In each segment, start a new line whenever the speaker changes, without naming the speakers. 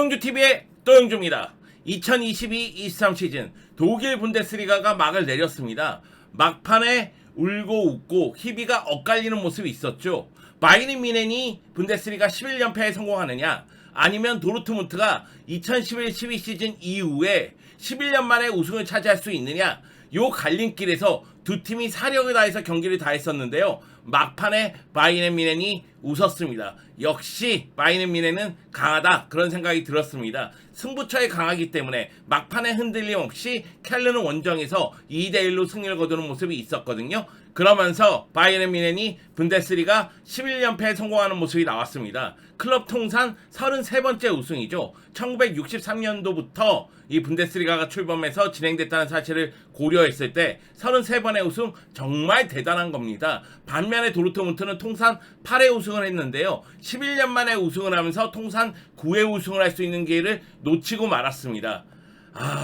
또영주TV의 또영주입니다. 2022-23 시즌 독일 분데스리가가 막을 내렸습니다. 막판에 울고 웃고 희비가 엇갈리는 모습이 있었죠. 바이에른 뮌헨이 분데스리가 11연패에 성공하느냐, 아니면 도르트문트가 2011-12 시즌 이후에 11년 만에 우승을 차지할 수 있느냐, 요 갈림길에서 두 팀이 사력을 다해서 경기를 다 했었는데요. 막판에 바이에른 뮌헨이 웃었습니다. 역시 바이에른 뮌헨은 강하다, 그런 생각이 들었습니다. 승부처에 강하기 때문에 막판에 흔들림 없이 켈른은 원정에서 2대1로 승리를 거두는 모습이 있었거든요. 그러면서 바이에른 뮌헨이 분데스리가 11연패에 성공하는 모습이 나왔습니다. 클럽 통산 33번째 우승이죠. 1963년도부터 이 분데스리가가 출범해서 진행됐다는 사실을 고려했을 때 33번의 우승, 정말 대단한 겁니다. 반면에 도르트문트는 통산 8회 우승을 했는데요. 11년 만에 우승을 하면서 통산 9회 우승을 할 수 있는 기회를 놓치고 말았습니다.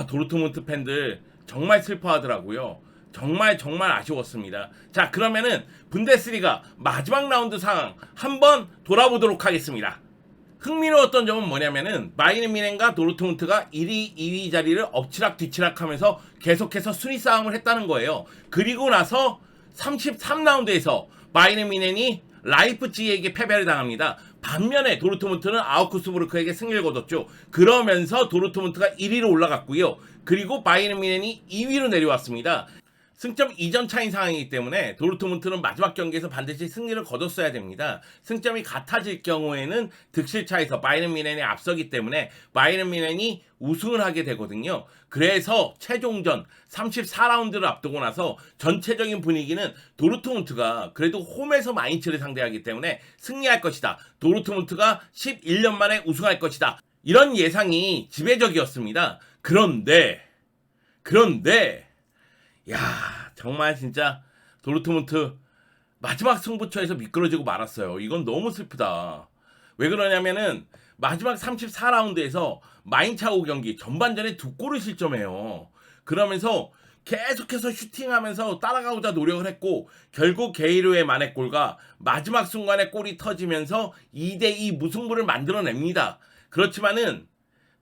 도르트문트 팬들 정말 슬퍼하더라고요. 정말 아쉬웠습니다. 자, 그러면은 분데스리가 마지막 라운드 상황 한번 돌아보도록 하겠습니다. 흥미로웠던 점은 뭐냐면은 바이에른 뮌헨과 도르트문트가 1위, 2위 자리를 엎치락뒤치락 하면서 계속해서 순위 싸움을 했다는 거예요. 그리고 나서 33라운드에서 바이에른 뮌헨이 라이프치히에게 패배를 당합니다. 반면에 도르트문트는 아우크스부르크에게 승리를 거뒀죠. 그러면서 도르트문트가 1위로 올라갔고요. 그리고 바이에른 뮌헨이 2위로 내려왔습니다. 승점 2점 차인 상황이기 때문에 도르트문트는 마지막 경기에서 반드시 승리를 거뒀어야 됩니다. 승점이 같아질 경우에는 득실차에서 바이에른 뮌헨이 앞서기 때문에 바이에른 뮌헨이 우승을 하게 되거든요. 그래서 최종전 34라운드를 앞두고 나서 전체적인 분위기는 도르트문트가 그래도 홈에서 마인츠를 상대하기 때문에 승리할 것이다, 도르트문트가 11년 만에 우승할 것이다, 이런 예상이 지배적이었습니다. 그런데 정말 진짜 도르트문트 마지막 승부처에서 미끄러지고 말았어요. 이건 너무 슬프다. 왜 그러냐면은 마지막 34라운드에서 마인츠하고 경기 전반전에 2골을 실점해요. 그러면서 계속해서 슈팅하면서 따라가고자 노력을 했고, 결국 게이르의 만회골과 마지막 순간에 골이 터지면서 2대2 무승부를 만들어냅니다. 그렇지만은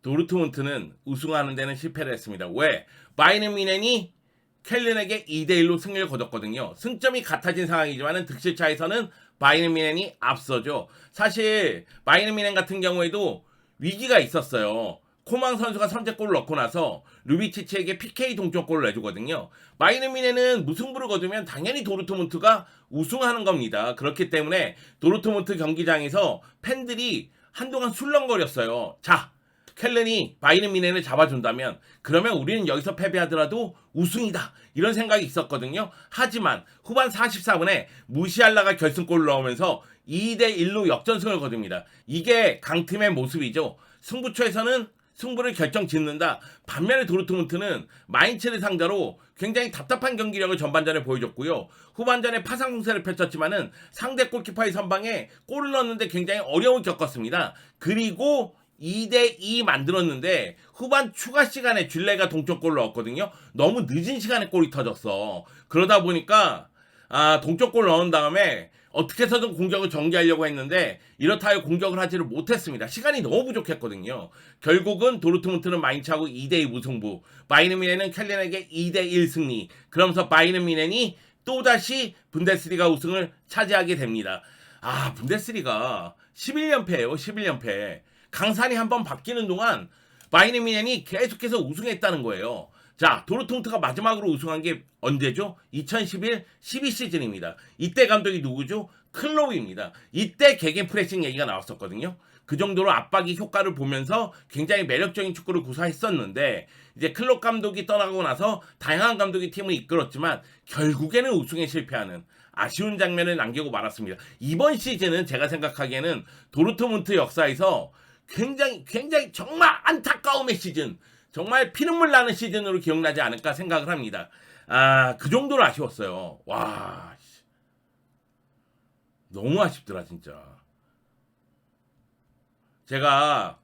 도르트문트는 우승하는 데는 실패를 했습니다. 왜? 바이에른 뮌헨이 켈른에게 2대1로 승리를 거뒀거든요. 승점이 같아진 상황이지만 득실차에서는 바이에른 뮌헨이 앞서죠. 사실 바이에른 뮌헨 같은 경우에도 위기가 있었어요. 코망 선수가 선제골을 넣고 나서 루비치치에게 PK 동점골을 내주거든요. 바이에른 뮌헨은 무승부를 거두면 당연히 도르트문트가 우승하는 겁니다. 그렇기 때문에 도르트문트 경기장에서 팬들이 한동안 술렁거렸어요. 자, 켈른이 바이에른 뮌헨을 잡아준다면 그러면 우리는 여기서 패배하더라도 우승이다, 이런 생각이 있었거든요. 하지만 후반 44분에 무시알라가 결승골을 넣으면서 2대1로 역전승을 거둡니다. 이게 강팀의 모습이죠. 승부처에서는 승부를 결정짓는다. 반면에 도르트문트는 마인츠를 상대로 굉장히 답답한 경기력을 전반전에 보여줬고요. 후반전에 파상 공세를 펼쳤지만은 상대 골키퍼의 선방에 골을 넣었는데 굉장히 어려움을 겪었습니다. 그리고 2대2 만들었는데 후반 추가 시간에 줄레가 동점골을 넣었거든요. 너무 늦은 시간에 골이 터졌어. 그러다 보니까 동점골을 넣은 다음에 어떻게 해서든 공격을 전개하려고 했는데 이렇다 하여 공격을 하지를 못했습니다. 시간이 너무 부족했거든요. 결국은 도르트문트는 마인츠하고 2대2 무승부, 바이에른 뮌헨은 켈른에게 2대1 승리. 그러면서 바이에른 뮌헨이 또다시 분데스리가 우승을 차지하게 됩니다. 분데스리가 11연패예요. 11연패. 강산이 한번 바뀌는 동안 바이에른 뮌헨이 계속해서 우승했다는 거예요. 자, 도르트문트가 마지막으로 우승한 게 언제죠? 2011-12 시즌입니다. 이때 감독이 누구죠? 클롭입니다. 이때 개겐 프레싱 얘기가 나왔었거든요. 그 정도로 압박이 효과를 보면서 굉장히 매력적인 축구를 구사했었는데, 이제 클롭 감독이 떠나고 나서 다양한 감독이 팀을 이끌었지만 결국에는 우승에 실패하는 아쉬운 장면을 남기고 말았습니다. 이번 시즌은 제가 생각하기에는 도르트문트 역사에서 굉장히 정말 안타까움의 시즌, 정말 피눈물 나는 시즌으로 기억나지 않을까 생각을 합니다. 그 정도로 아쉬웠어요. 와, 너무 아쉽더라 진짜. 제가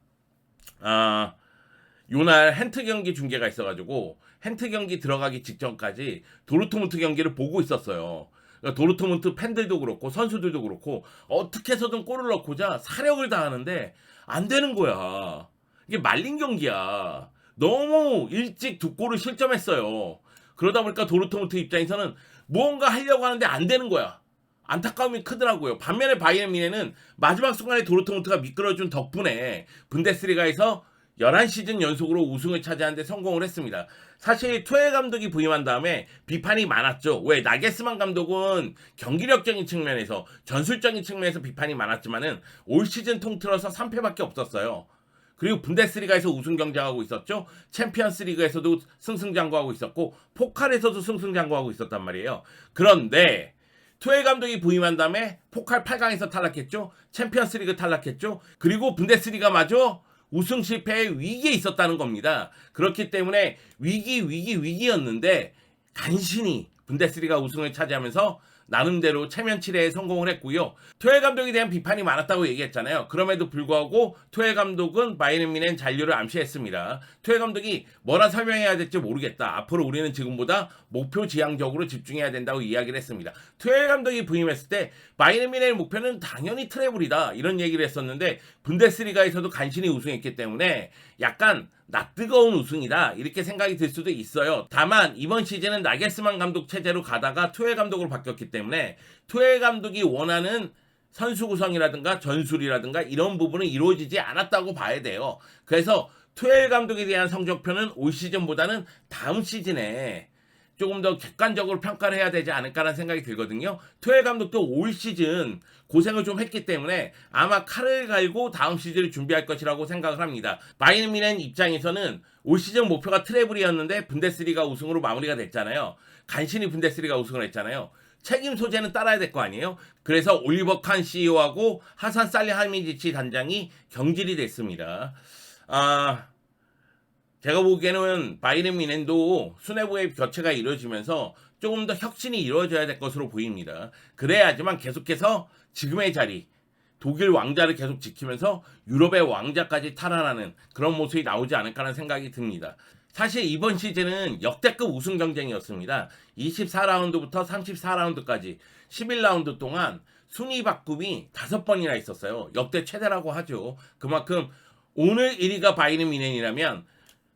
요날 헨트 경기 중계가 있어가지고 헨트 경기 들어가기 직전까지 도르트문트 경기를 보고 있었어요. 그러니까 도르트문트 팬들도 그렇고 선수들도 그렇고 어떻게 해서든 골을 넣고자 사력을 다하는데 안 되는 거야. 이게 말린 경기야. 너무 일찍 두 골을 실점했어요. 그러다 보니까 도르트문트 입장에서는 무언가 하려고 하는데 안 되는 거야. 안타까움이 크더라고요. 반면에 바이에른 뮌헨은 마지막 순간에 도르트문트가 미끄러준 덕분에 분데스리가에서 11시즌 연속으로 우승을 차지하는 데 성공을 했습니다. 사실 투엘 감독이 부임한 다음에 비판이 많았죠. 왜? 나게스만 감독은 경기력적인 측면에서 전술적인 측면에서 비판이 많았지만은 올 시즌 통틀어서 3패밖에 없었어요. 그리고 분데스리가에서 우승 경쟁하고 있었죠. 챔피언스 리그에서도 승승장구하고 있었고 포칼에서도 승승장구하고 있었단 말이에요. 그런데 투엘 감독이 부임한 다음에 포칼 8강에서 탈락했죠. 챔피언스 리그 탈락했죠. 그리고 분데스리가마저 우승 실패의 위기에 있었다는 겁니다. 그렇기 때문에 위기였는데 간신히 분데스리가 우승을 차지하면서 나름대로 체면 치레에 성공을 했고요. 투엘 감독에 대한 비판이 많았다고 얘기했잖아요. 그럼에도 불구하고 투엘 감독은 바이에른 뮌헨 잔류를 암시했습니다. 투엘 감독이 뭐라 설명해야 될지 모르겠다. 앞으로 우리는 지금보다 목표 지향적으로 집중해야 된다고 이야기를 했습니다. 투엘 감독이 부임했을 때 바이에른 뮌헨의 목표는 당연히 트래블이다 이런 얘기를 했었는데 분데스리가에서도 간신히 우승했기 때문에 약간 낯뜨거운 우승이다 이렇게 생각이 들 수도 있어요. 다만 이번 시즌은 나겔스만 감독 체제로 가다가 투엘 감독으로 바뀌었기 때문에 투엘 감독이 원하는 선수 구성이라든가 전술이라든가 이런 부분은 이루어지지 않았다고 봐야 돼요. 그래서 투엘 감독에 대한 성적표는 올 시즌보다는 다음 시즌에 조금 더 객관적으로 평가를 해야 되지 않을까라는 생각이 들거든요. 투엘 감독도 올 시즌 고생을 좀 했기 때문에 아마 칼을 갈고 다음 시즌을 준비할 것이라고 생각을 합니다. 바이에른 뮌헨 입장에서는 올 시즌 목표가 트래블이었는데 분데스리가 우승으로 마무리가 됐잖아요. 간신히 분데스리가 우승을 했잖아요. 책임 소재는 따라야 될 거 아니에요? 그래서 올리버 칸 CEO하고 하산 살리하미지치 단장이 경질이 됐습니다. 제가 보기에는 바이에른 뮌헨도 수뇌부의 교체가 이루어지면서 조금 더 혁신이 이루어져야 될 것으로 보입니다. 그래야지만 계속해서 지금의 자리, 독일 왕자를 계속 지키면서 유럽의 왕자까지 탈환하는 그런 모습이 나오지 않을까라는 생각이 듭니다. 사실 이번 시즌은 역대급 우승 경쟁이었습니다. 24라운드부터 34라운드까지 11라운드 동안 순위 바꿈이 5번이나 있었어요. 역대 최대라고 하죠. 그만큼 오늘 1위가 바이에른 뮌헨이라면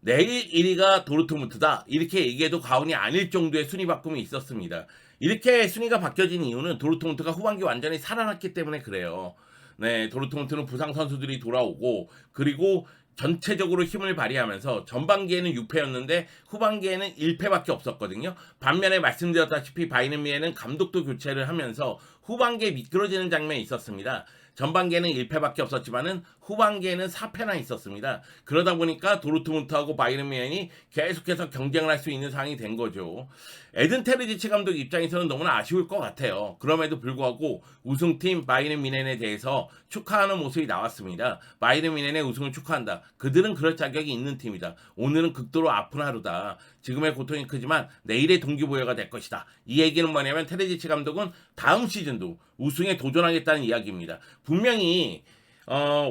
내일 1위가 도르트문트다 이렇게 얘기해도 과언이 아닐 정도의 순위 바꿈이 있었습니다. 이렇게 순위가 바뀌어진 이유는 도르트문트가 후반기 완전히 살아났기 때문에 그래요. 네, 도르트문트는 부상 선수들이 돌아오고 그리고 전체적으로 힘을 발휘하면서 전반기에는 6패였는데 후반기에는 1패밖에 없었거든요. 반면에 말씀드렸다시피 바이에른 뮌헨은 감독도 교체를 하면서 후반기에 미끄러지는 장면이 있었습니다. 전반기에는 1패밖에 없었지만은 후반기에는 4패나 있었습니다. 그러다 보니까 도르트문트하고 바이에른 뮌헨이 계속해서 경쟁을 할 수 있는 상황이 된 거죠. 에든 테르지치 감독 입장에서는 너무나 아쉬울 것 같아요. 그럼에도 불구하고 우승팀 바이에른 뮌헨에 대해서 축하하는 모습이 나왔습니다. 바이에른 뮌헨의 우승을 축하한다. 그들은 그럴 자격이 있는 팀이다. 오늘은 극도로 아픈 하루다. 지금의 고통이 크지만 내일의 동기부여가 될 것이다. 이 얘기는 뭐냐면 테르지치 감독은 다음 시즌도 우승에 도전하겠다는 이야기입니다. 분명히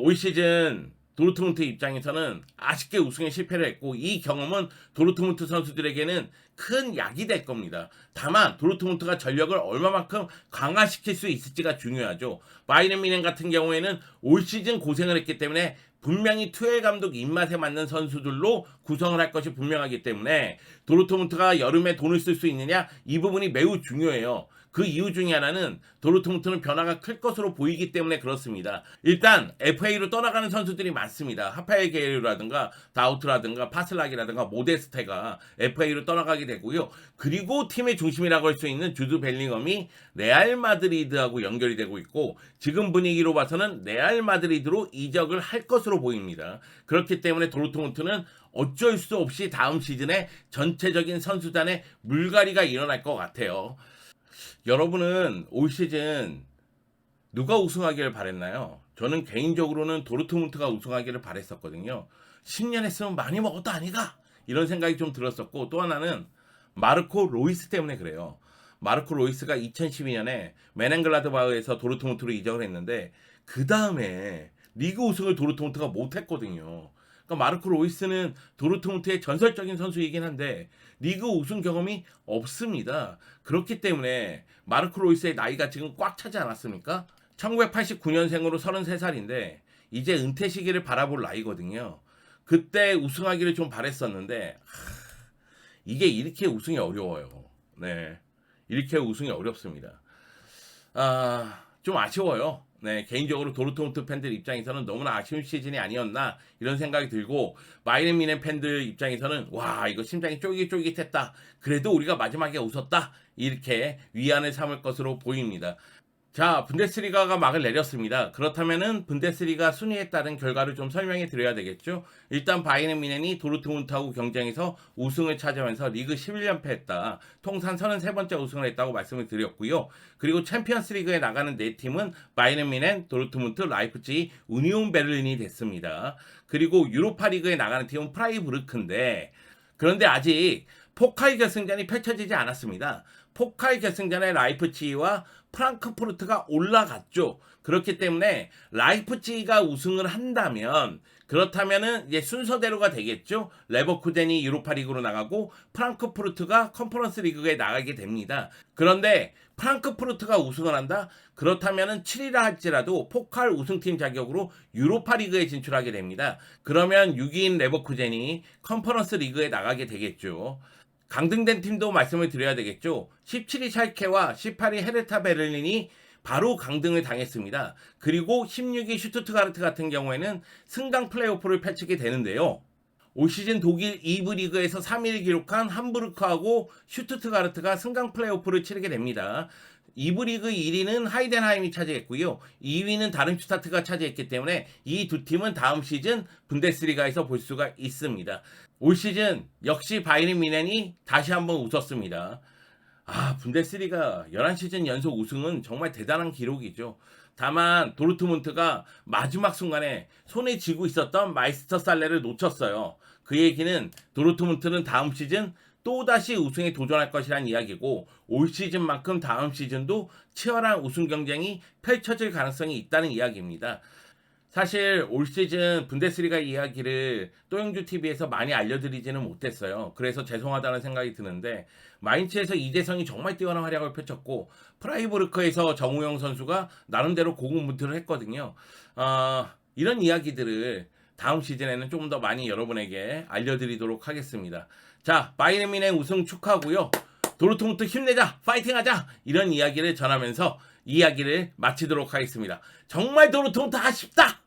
올 시즌 도르트문트 입장에서는 아쉽게 우승에 실패를 했고 이 경험은 도르트문트 선수들에게는 큰 약이 될 겁니다. 다만 도르트문트가 전력을 얼마만큼 강화시킬 수 있을지가 중요하죠. 바이에른 뮌헨 같은 경우에는 올 시즌 고생을 했기 때문에 분명히 투엘 감독 입맛에 맞는 선수들로 구성을 할 것이 분명하기 때문에 도르트문트가 여름에 돈을 쓸 수 있느냐 이 부분이 매우 중요해요. 그 이유 중에 하나는 도르트문트는 변화가 클 것으로 보이기 때문에 그렇습니다. 일단 FA로 떠나가는 선수들이 많습니다. 하파엘 게르라든가 다우트라든가 파슬락이라든가 모데스테가 FA로 떠나가게 되고요. 그리고 팀의 중심이라고 할 수 있는 주드 벨링엄이 레알 마드리드하고 연결이 되고 있고 지금 분위기로 봐서는 레알 마드리드로 이적을 할 것으로 보입니다. 그렇기 때문에 도르트문트는 어쩔 수 없이 다음 시즌에 전체적인 선수단의 물갈이가 일어날 것 같아요. 여러분은 올 시즌 누가 우승하기를 바랬나요? 저는 개인적으로는 도르트문트가 우승하기를 바랬었거든요. 10년 했으면 많이 먹었다 아니가? 이런 생각이 좀 들었었고 또 하나는 마르코 로이스 때문에 그래요. 마르코 로이스가 2012년에 메넨글라드바흐에서 도르트문트로 이적을 했는데 그 다음에 리그 우승을 도르트문트가 못했거든요. 그러니까 마르코 로이스는 도르트문트의 전설적인 선수이긴 한데 리그 우승 경험이 없습니다. 그렇기 때문에 마르코 로이스의 나이가 지금 꽉 차지 않았습니까? 1989년생으로 33살인데 이제 은퇴 시기를 바라볼 나이거든요. 그때 우승하기를 좀 바랬었는데 이게 이렇게 우승이 어려워요. 네, 이렇게 우승이 어렵습니다. 좀 아쉬워요. 네, 개인적으로 도르트문트 팬들 입장에서는 너무나 아쉬운 시즌이 아니었나 이런 생각이 들고, 바이에른 뮌헨 팬들 입장에서는 와 이거 심장이 쫄깃쫄깃했다. 그래도 우리가 마지막에 웃었다. 이렇게 위안을 삼을 것으로 보입니다. 자, 분데스리가가 막을 내렸습니다. 그렇다면은 분데스리가 순위에 따른 결과를 좀 설명해 드려야 되겠죠. 일단 바이에른 뮌헨이 도르트문트하고 경쟁해서 우승을 차지하면서 리그 11연패했다. 통산 33번째 우승을 했다고 말씀을 드렸고요. 그리고 챔피언스 리그에 나가는 네 팀은 바이에른 뮌헨, 도르트문트, 라이프치히, 우니온 베를린이 됐습니다. 그리고 유로파 리그에 나가는 팀은 프라이부르크인데, 그런데 아직 포칼 결승전이 펼쳐지지 않았습니다. 포칼 결승전에 라이프치히와 프랑크푸르트가 올라갔죠. 그렇기 때문에 라이프치히가 우승을 한다면, 그렇다면은 이제 순서대로가 되겠죠. 레버쿠젠이 유로파 리그로 나가고 프랑크푸르트가 컨퍼런스 리그에 나가게 됩니다. 그런데 프랑크푸르트가 우승을 한다? 그렇다면은 7위라 할지라도 포칼 우승팀 자격으로 유로파 리그에 진출하게 됩니다. 그러면 6위인 레버쿠젠이 컨퍼런스 리그에 나가게 되겠죠. 강등된 팀도 말씀을 드려야 되겠죠. 17위 샬케와 18위 헤르타 베를린이 바로 강등을 당했습니다. 그리고 16위 슈투트가르트 같은 경우에는 승강 플레이오프를 펼치게 되는데요. 올 시즌 독일 2부 리그에서 3위를 기록한 함부르크하고 슈투트가르트가 승강 플레이오프를 치르게 됩니다. 2부 리그 1위는 하이덴하임이 차지했고요. 2위는 다름슈타트가 차지했기 때문에 이 두 팀은 다음 시즌 분데스리가에서 볼 수가 있습니다. 올 시즌 역시 바이에른 뮌헨이 다시 한번 웃었습니다. 분데스리가 11시즌 연속 우승은 정말 대단한 기록이죠. 다만 도르트문트가 마지막 순간에 손에 쥐고 있었던 마이스터 살레를 놓쳤어요. 그 얘기는 도르트문트는 다음 시즌 또다시 우승에 도전할 것이란 이야기고, 올 시즌만큼 다음 시즌도 치열한 우승 경쟁이 펼쳐질 가능성이 있다는 이야기입니다. 사실 올 시즌 분데스리가 이야기를 또영주TV에서 많이 알려드리지는 못했어요. 그래서 죄송하다는 생각이 드는데, 마인츠에서 이재성이 정말 뛰어난 활약을 펼쳤고, 프라이부르크에서 정우영 선수가 나름대로 고군분투를 했거든요. 이런 이야기들을 다음 시즌에는 조금 더 많이 여러분에게 알려드리도록 하겠습니다. 자, 바이에른 뮌헨 우승 축하하고요. 도르트문트 힘내자, 파이팅하자, 이런 이야기를 전하면서 이야기를 마치도록 하겠습니다. 정말 도르트문트 아쉽다.